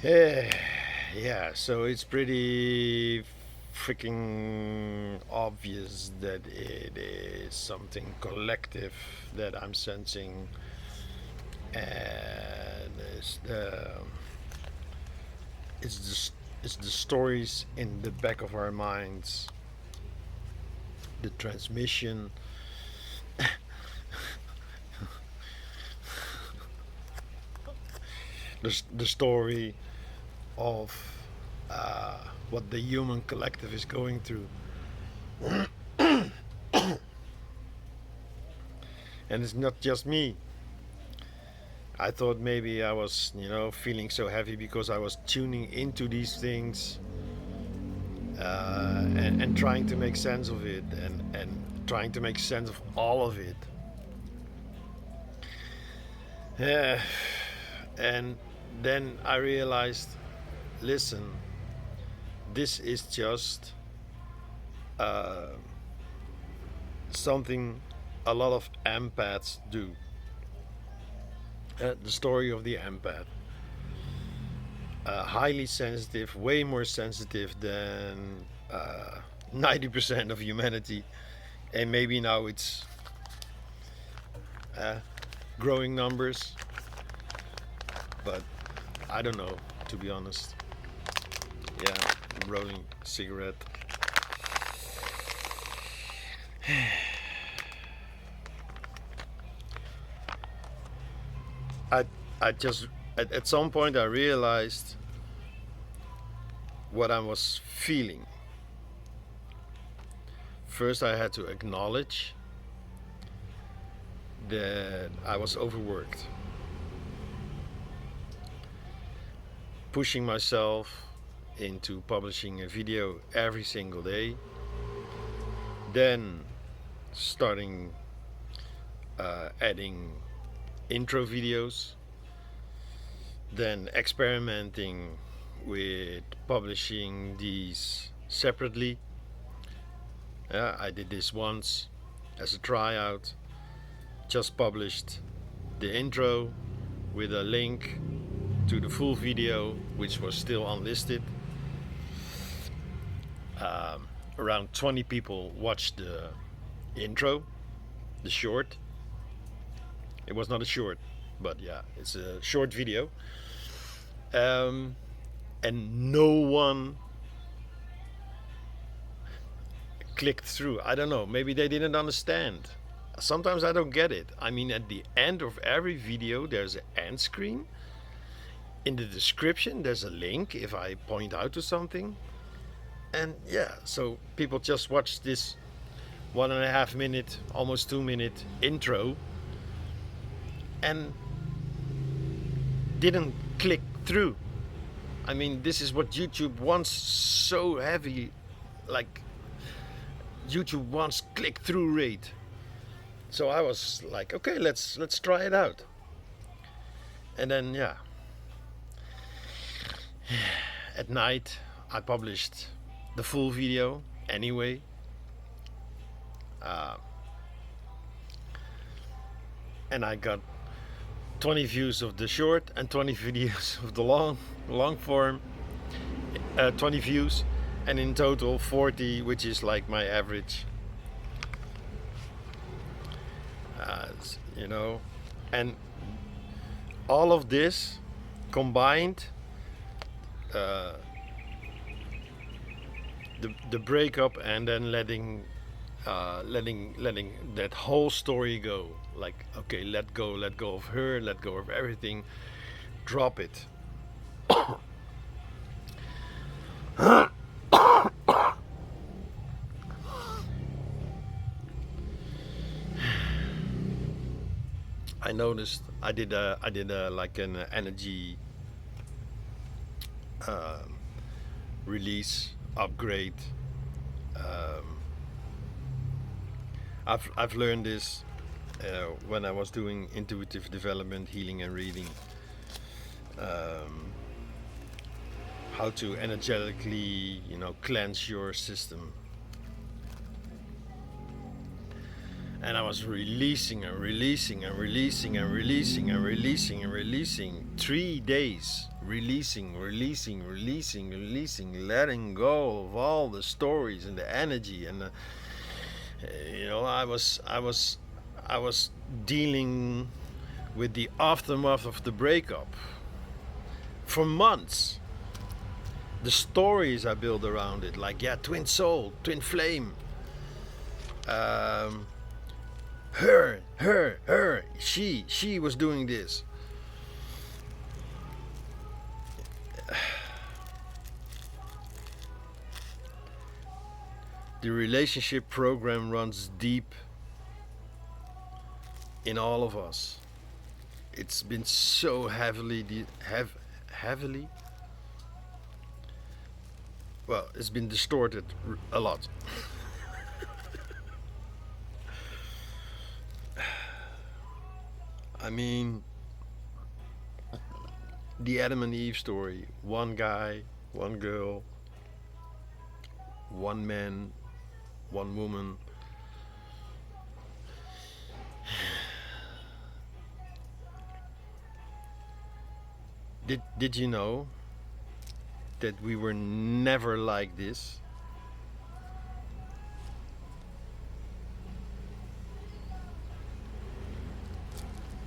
Eh, yeah, so it's pretty freaking obvious that it is something collective that I'm sensing, and it's it's the stories in the back of our minds, the transmission, the story of uh, what the human collective is going through. And it's not just me. I thought maybe I was, feeling so heavy because I was tuning into these things, and trying to make sense of it, and trying to make sense of all of it. Yeah. And then I realized, listen, this is just uh, something a lot of empaths do. The story of the empath. Highly sensitive, way more sensitive than 90% of humanity. And maybe now it's uh, growing numbers, but I don't know, to be honest. Yeah, rolling cigarette. I, I just, at some point, I realized what I was feeling. First, I had to acknowledge that I was overworked, pushing myself into publishing a video every single day, then starting adding intro videos, then experimenting with publishing these separately. I did this once as a tryout, just published the intro with a link to the full video, which was still unlisted. Around 20 people watched the intro, the short. It was not a short, but yeah, it's a short video. Um, and no one clicked through. I don't know, maybe they didn't understand. Sometimes I don't get it. I mean, at the end of every video, there's an end screen. In the description, there's a link if I point out to something. And yeah, so people just watch this 1.5 minute, almost 2 minute intro and didn't click through. I mean, this is what YouTube wants so heavy. Like, YouTube wants click through rate. So I was like, okay, let's try it out. And then yeah, at night I published the full video anyway. And I got 20 views of the short and 20 videos of the long form. 20 views, and in total 40, which is like my average. You know, and all of this combined, the breakup, and then letting that whole story go. Like, okay, let go of her, let go of everything, drop it. I noticed I did a like an energy release upgrade. Um, I've learned this when I was doing intuitive development, healing, and reading. Um, how to energetically, cleanse your system. And I was releasing and releasing and releasing and releasing and releasing and releasing 3 days, releasing, letting go of all the stories and the energy, and I was dealing with the aftermath of the breakup for months. The stories I built around it, like, yeah, twin soul, twin flame, um, her, she was doing this. The relationship program runs deep in all of us. It's been so heavily, well, it's been distorted a lot. I mean, the Adam and Eve story, one guy, one girl, one man, one woman. Did you know that we were never like this?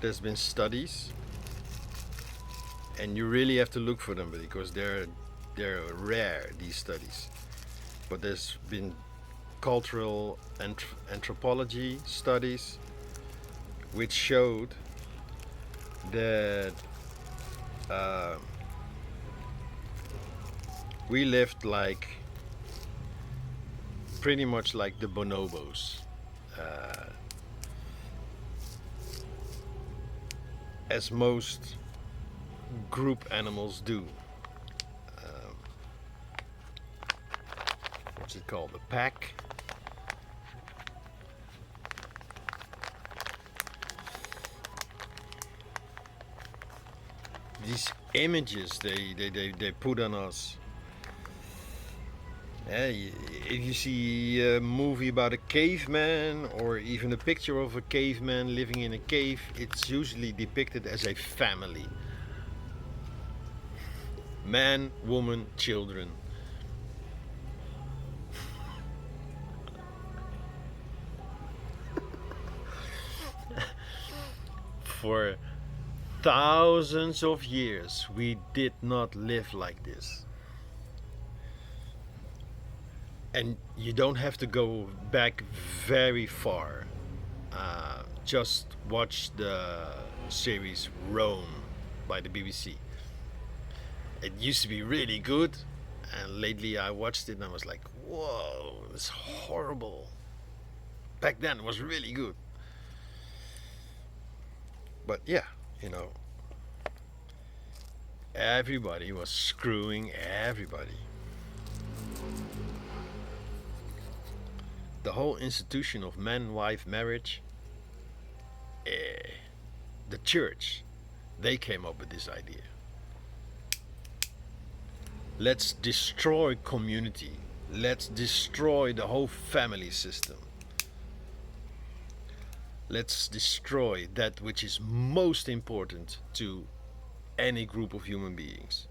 There's been studies, and you really have to look for them because they're rare, these studies. But there's been cultural anthropology studies which showed that we lived like pretty much like the bonobos, uh, as most group animals do. Um, what's it called? The pack. These images they put on us. If you see a movie about a caveman or even a picture of a caveman living in a cave, it's usually depicted as a family. Man, woman, children. For thousands of years, we did not live like this. And you don't have to go back very far. Just watch the series Rome by the BBC. It used to be really good, and lately I watched it and I was like, whoa, it's horrible. Back then it was really good. But yeah, you know, everybody was screwing everybody. The whole institution of man-wife marriage, the church, they came up with this idea. Let's destroy community. Let's destroy the whole family system. Let's destroy that which is most important to any group of human beings,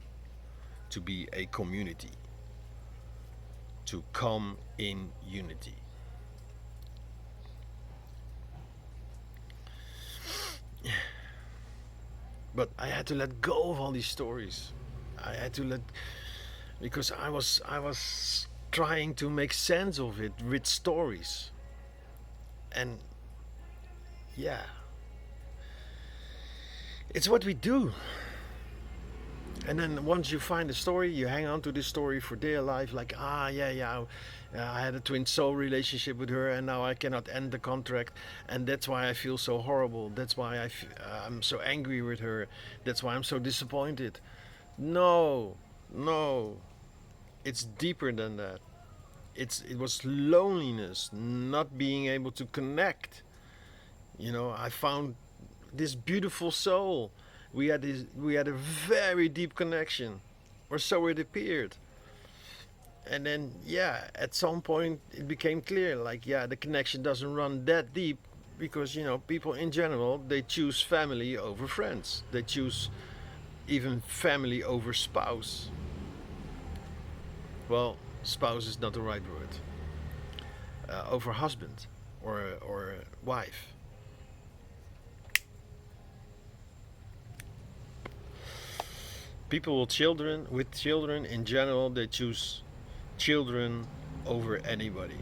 to be a community, to come in unity. But I had to let go of all these stories. I had to let, because I was trying to make sense of it with stories. And yeah, it's what we do. And then once you find a story, you hang on to this story for dear life. Like, yeah, I had a twin soul relationship with her, and now I cannot end the contract, and that's why I feel so horrible. That's why I'm so angry with her. That's why I'm so disappointed. No, it's deeper than that. It was loneliness, not being able to connect. You know, I found this beautiful soul. We had a very deep connection, or so it appeared. And then, yeah, at some point it became clear, like, yeah, the connection doesn't run that deep, because, you know, people in general, they choose family over friends. They choose even family over spouse. Well, spouse is not the right word. Over husband or wife. People with children in general, they choose children over anybody.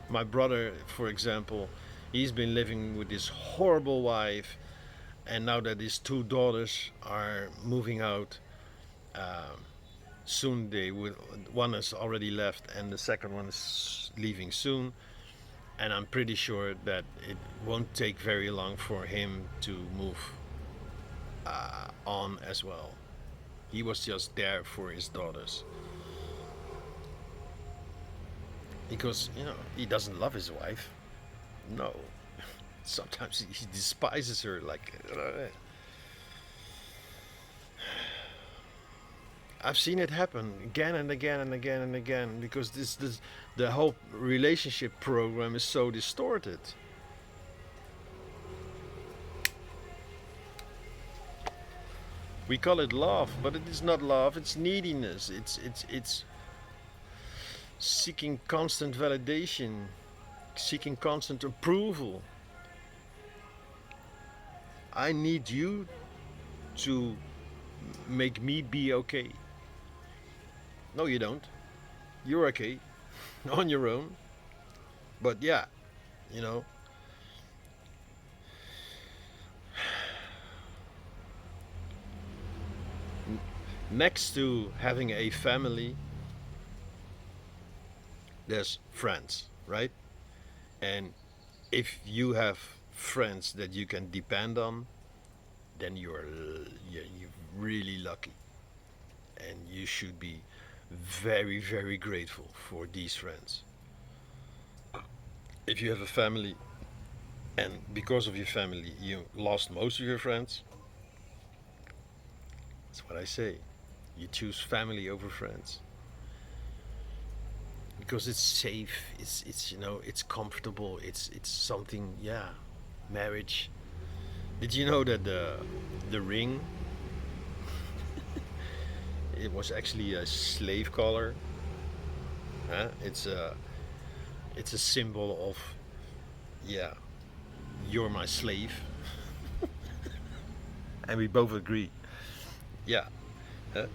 My brother, for example, he's been living with this horrible wife, and now that his two daughters are moving out, um, soon they will. One has already left, and the second one is leaving soon. And I'm pretty sure that it won't take very long for him to move on as well. He was just there for his daughters because he doesn't love his wife. No, sometimes he despises her. Like I've seen it happen again and again and again and again because this the whole relationship program is so distorted. We call it love, but it is not love. It's neediness. It's seeking constant validation, seeking constant approval. I need you to make me be okay. No, you don't. You're okay on your own. But yeah, you know, next to having a family, there's friends, right? And if you have friends that you can depend on, then you're really lucky, and you should be very, very grateful for these friends. If you have a family and because of your family you lost most of your friends, that's what I say. You choose family over friends because it's safe. It's comfortable. It's something. Yeah, marriage. Did you know that the ring? It was actually a slave collar. Huh? It's a symbol of, yeah, you're my slave, and we both agree. Yeah, huh?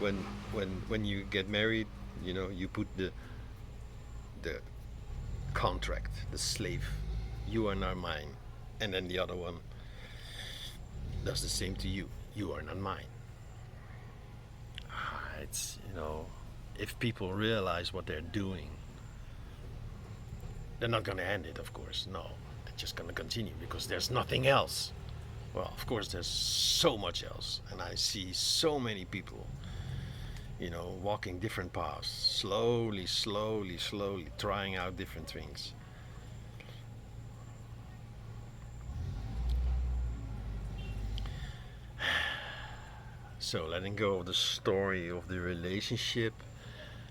when you get married, you put the contract, the slave, you are not mine, and then the other one does the same to you. You are not mine. It's if people realize what they're doing, they're not going to end it, of course. No, they're just going to continue because there's nothing else. Well, of course, there's so much else, and I see so many people, walking different paths, slowly, slowly, slowly, trying out different things. So, letting go of the story of the relationship,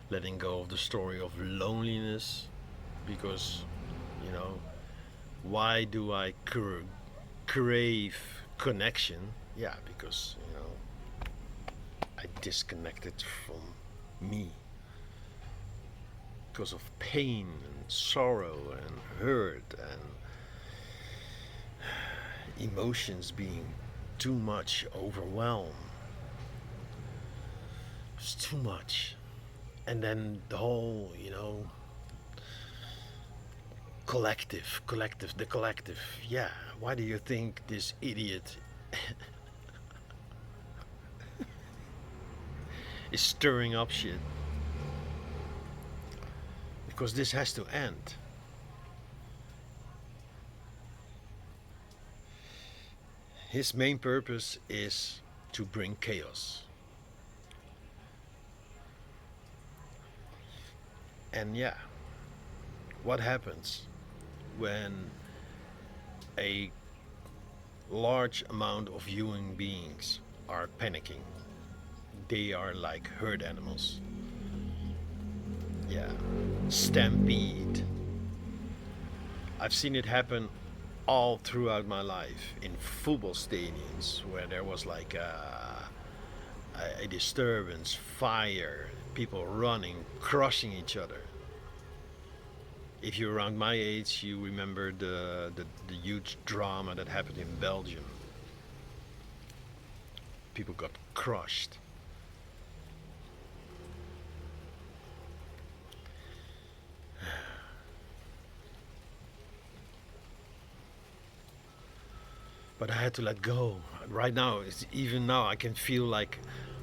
letting go of the story of loneliness, because, why do I crave connection? Yeah, because, I disconnected from me because of pain and sorrow and hurt and emotions being too much overwhelmed. It's too much. And then the whole, the collective. Yeah, why do you think this idiot is stirring up shit? Because this has to end. His main purpose is to bring chaos. And yeah, what happens when a large amount of human beings are panicking? They are like herd animals. Yeah, stampede. I've seen it happen all throughout my life in football stadiums where there was like a disturbance, fire, people running, crushing each other. If you're around my age, you remember the huge drama that happened in Belgium. People got crushed. But I had to let go. Right now, even now, I can feel like,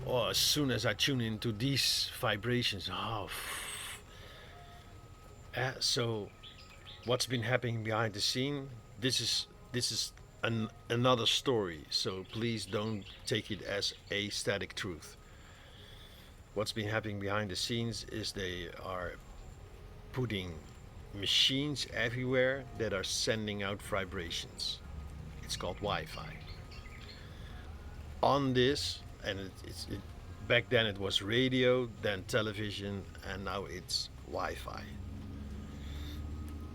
oh, as soon as I tune into these vibrations, so what's been happening behind the scene? This is another story. So please don't take it as a static truth. What's been happening behind the scenes is they are putting machines everywhere that are sending out vibrations. It's called Wi-Fi. On this, and back then it was radio, then television, and now it's Wi-Fi.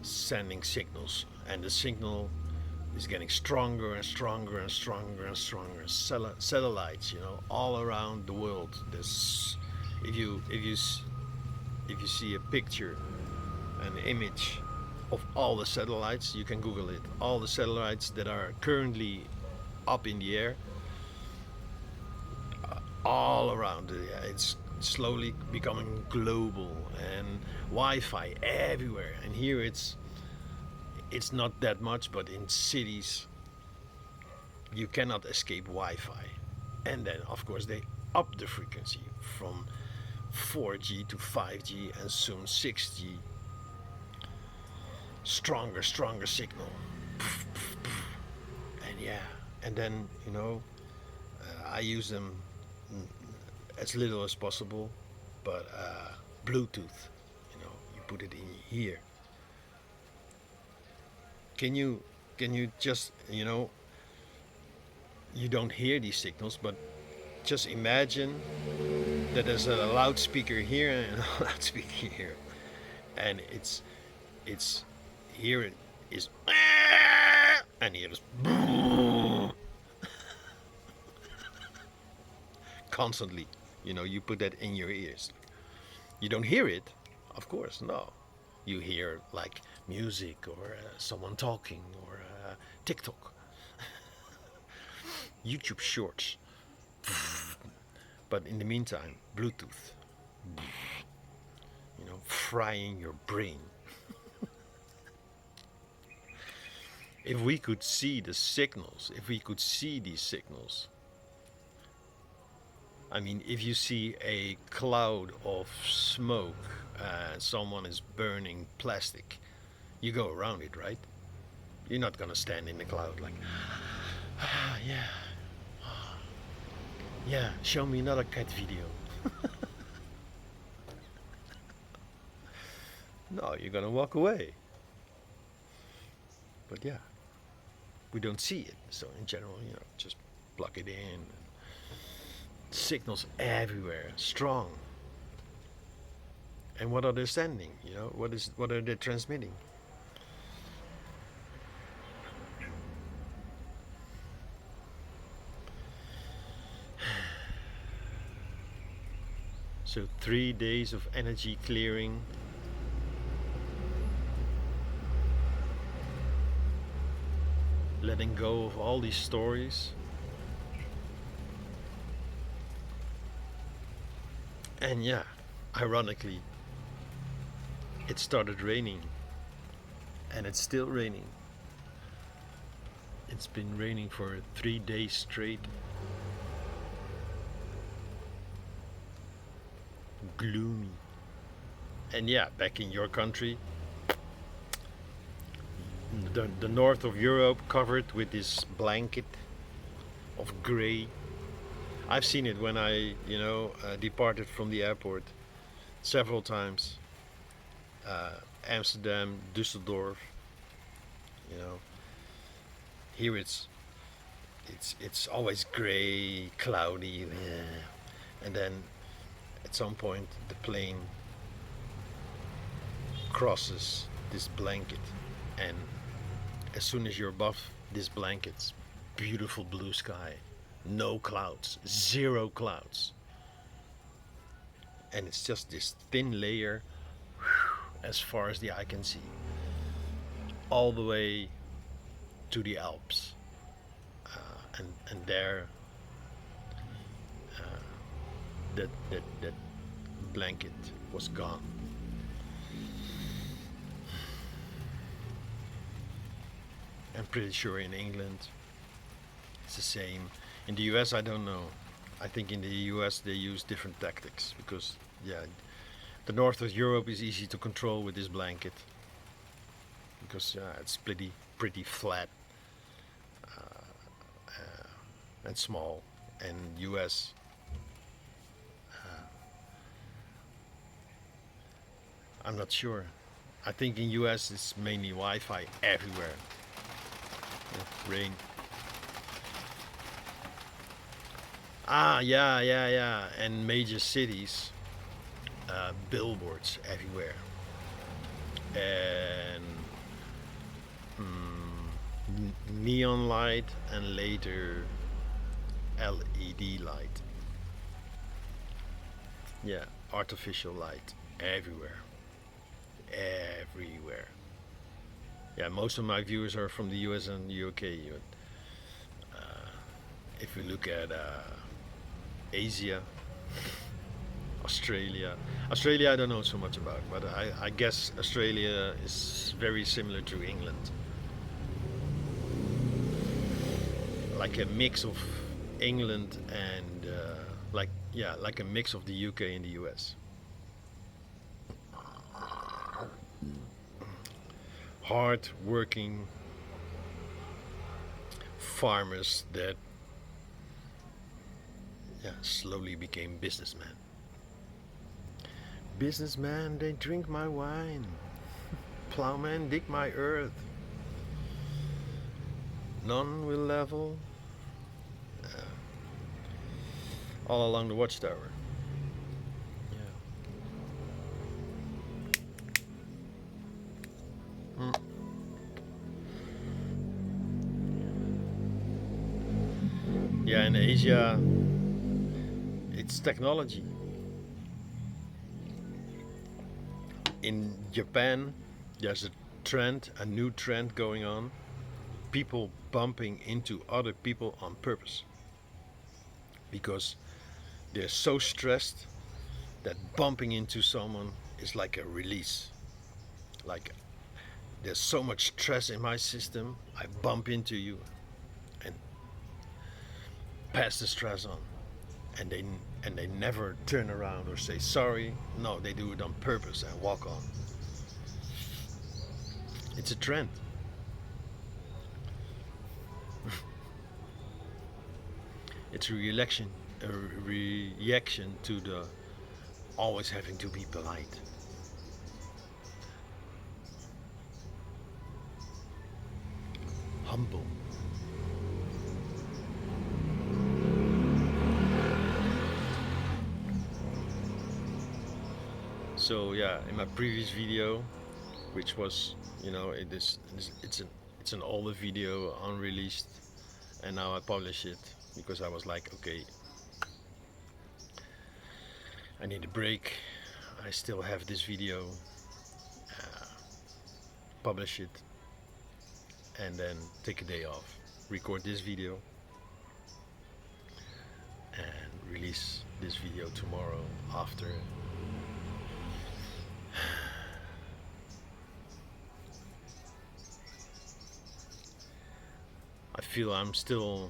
Sending signals, and the signal is getting stronger and stronger and stronger and stronger. Satellites, all around the world. If you see a picture, an image of all the satellites, you can Google it. All the satellites that are currently up in the air, all around. It's slowly becoming global, and Wi-Fi everywhere. And here it's not that much, but in cities you cannot escape Wi-Fi. And then of course they up the frequency from 4G to 5G and soon 6G. Stronger signal. And then I use them as little as possible, but Bluetooth, you put it in here. Can you just, you don't hear these signals, but just imagine that there's a loudspeaker here and a loudspeaker here, and it's here it is, and here it is constantly. You put that in your ears. You don't hear it, of course, no. You hear like music or someone talking or TikTok, YouTube shorts. But in the meantime, Bluetooth, frying your brain. If we could see the signals, if we could see these signals, I mean, if you see a cloud of smoke, someone is burning plastic, you go around it, right? You're not gonna stand in the cloud like, yeah, show me another cat video. No, you're gonna walk away. But yeah, we don't see it. So in general, just plug it in. Signals everywhere, strong. And what are they sending? What are they transmitting? So 3 days of energy clearing. Letting go of all these stories. And yeah, ironically, it started raining. And it's still raining. It's been raining for 3 days straight. Gloomy. And yeah, back in your country, the north of Europe covered with this blanket of gray. I've seen it when I, departed from the airport several times. Amsterdam, Düsseldorf. Here it's always gray, cloudy, and then at some point the plane crosses this blanket, and as soon as you're above this blanket, beautiful blue sky, no clouds, zero clouds, and it's just this thin layer as far as the eye can see, all the way to the Alps, and there, that blanket was gone. I'm pretty sure in England it's the same. In the US, I don't know. I think in the US they use different tactics because, yeah, the north of Europe is easy to control with this blanket because it's pretty flat and small. And US, I'm not sure. I think in US it's mainly Wi-Fi everywhere. Rain. Yeah. And major cities, billboards everywhere, and neon light, and later LED light. Yeah, artificial light everywhere, everywhere. Yeah, most of my viewers are from the US and the UK. If we look at Asia, Australia. Australia I don't know so much about, but I guess Australia is very similar to England. Like a mix of England and like a mix of the UK and the US. Hard working farmers that slowly became businessmen. Businessmen, they drink my wine. Plowmen dig my earth. None will level. All along the watchtower. Yeah. Yeah, in Asia, it's technology. In Japan, there's a new trend going on. People bumping into other people on purpose. Because they're so stressed that bumping into someone is like a release. Like, there's so much stress in my system, I bump into you and pass the stress on. And they never turn around or say sorry. No, they do it on purpose and walk on. It's a trend. It's a reaction to the always having to be polite. Humble. So yeah, in my previous video, which was, it's an older video, unreleased, and now I publish it because I was like, okay, I need a break. I still have this video, publish it, and then take a day off, record this video, and release this video tomorrow after. I feel I'm still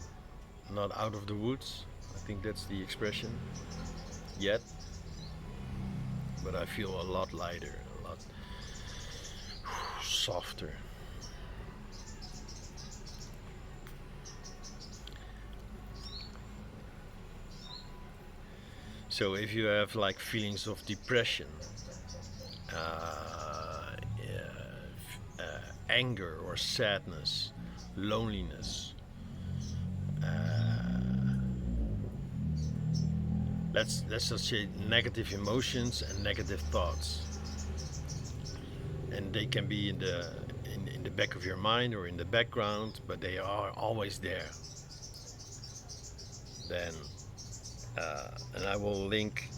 not out of the woods. I think that's the expression. Yet. But I feel a lot lighter, a lot softer. So if you have like feelings of depression, anger or sadness, loneliness, let's just say negative emotions and negative thoughts, and they can be in the back of your mind or in the background, but they are always there. then and I will link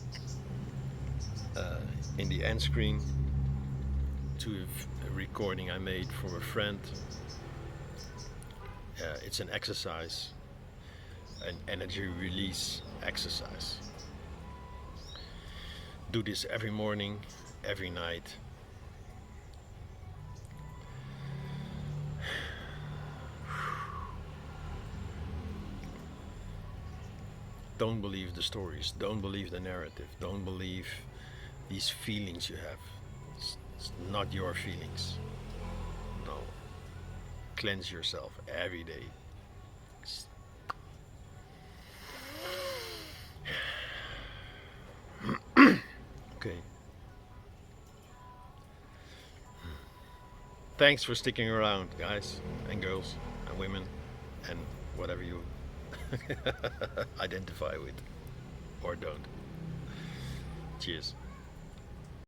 in the end screen to a recording I made for a friend. It's an exercise, an energy release exercise. Do this every morning, every night. Don't believe the stories, don't believe the narrative, don't believe these feelings you have. It's not your feelings. No. Cleanse yourself every day. Okay. Thanks for sticking around, guys and girls and women and whatever you identify with or don't. Cheers.